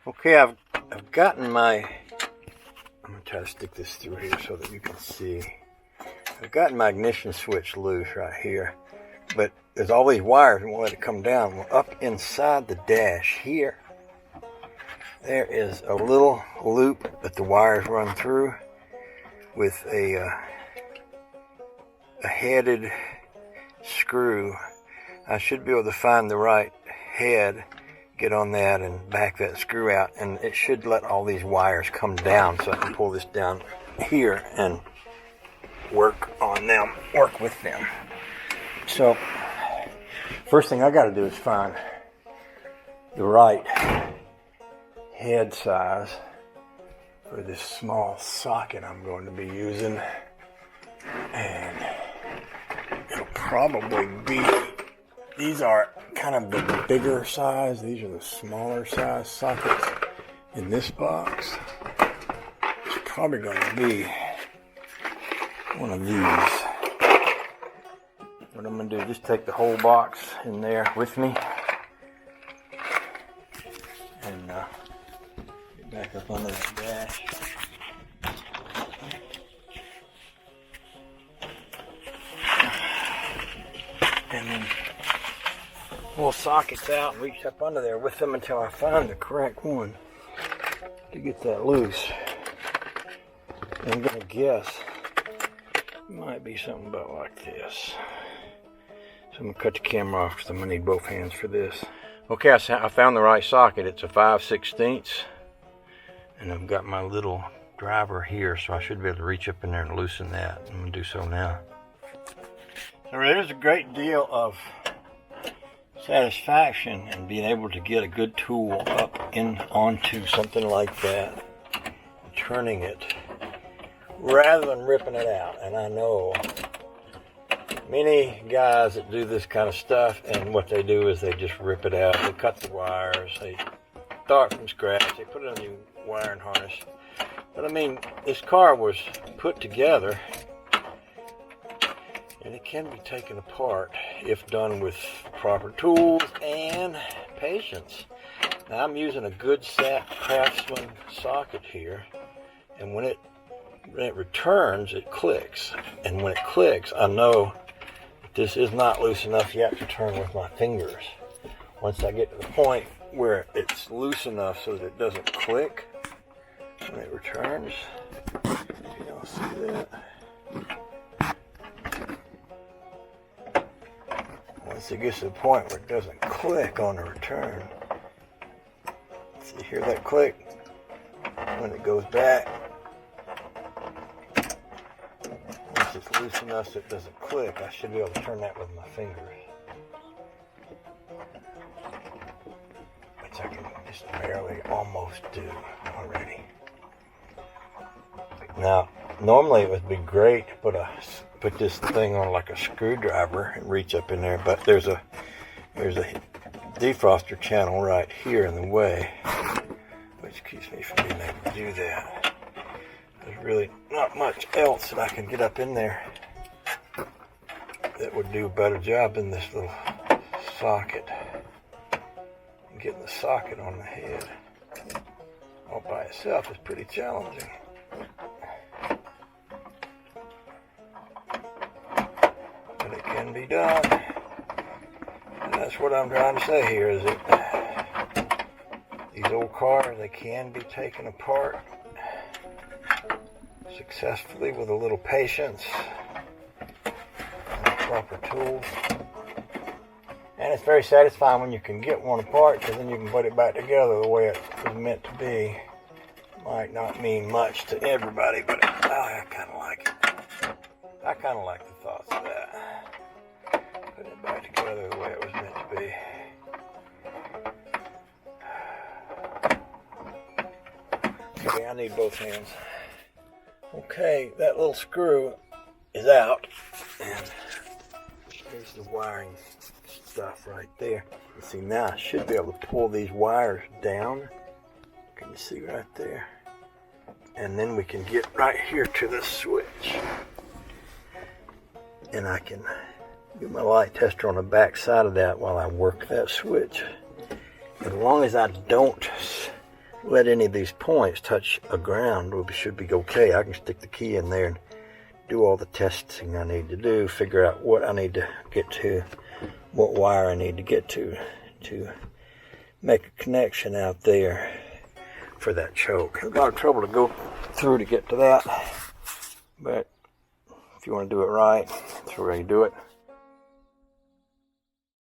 Okay, I've gotten my, I'm going to try to stick this through here so that you can see. I've gotten my ignition switch loose right here, but there's all these wires and won't let it come down. Well, up inside the dash here, there is a little loop that the wires run through with a headed screw. I should be able to find the right head, get on that and back that screw out, and it should let all these wires come down so I can pull this down here and work on them, work with them. So first thing I got to do is find the right head size for this small socket I'm going to be using, and it'll probably be, these are kind of the bigger size, these are the smaller size sockets in this box. It's probably going to be one of these. What I'm going to do is just take the whole box in there with me and get back up under that dash. And then pull sockets out and reach up under there with them until I find the correct one to get that loose. I'm going to guess it might be something about like this. So I'm going to cut the camera off because I'm going to need both hands for this. Okay, I found the right socket. It's a 5/16, and I've got my little driver here, so I should be able to reach up in there and loosen that. I'm going to do so now. So there's a great deal of satisfaction in being able to get a good tool up in onto something like that, and turning it rather than ripping it out. And I know many guys that do this kind of stuff, and what they do is they just rip it out. They cut the wires, they start from scratch, they put in a new wiring harness. But I mean, this car was put together, and it can be taken apart if done with proper tools and patience. Now I'm using a good set Craftsman socket here, and when it returns, it clicks. And when it clicks, I know that this is not loose enough yet to turn with my fingers. Once I get to the point where it's loose enough so that it doesn't click when it returns, you don't see that. Once it gets to the point where it doesn't click on the return, see, hear that click? When it goes back, once it's loose enough so it doesn't click, I should be able to turn that with my fingers, which I can just barely almost do already. Now, normally it would be great to put this thing on like a screwdriver and reach up in there, but there's a defroster channel right here in the way, which keeps me from being able to do that. There's really not much else that I can get up in there that would do a better job than this little socket. And getting the socket on the head all by itself is pretty challenging. But it can be done. And that's what I'm trying to say here, is that these old cars, they can be taken apart successfully with a little patience and proper tools. And it's very satisfying when you can get one apart, because then you can put it back together the way it was meant to be. Might not mean much to everybody, but I kind of like it. I kind of like the thoughts of that. Putting it back together the way it was meant to be. Okay, I need both hands. Okay, that little screw is out, and there's the wiring stuff right there. You see, now I should be able to pull these wires down. Can you see right there? And then we can get right here to the switch. And I can get my light tester on the back side of that while I work that switch. As long as I don't let any of these points touch a ground, we should be okay. I can stick the key in there and do all the testing I need to do, figure out what I need to get to, what wire I need to get to make a connection out there for that choke. A lot of trouble to go through to get to that, but if you want to do it right, that's the way you do it.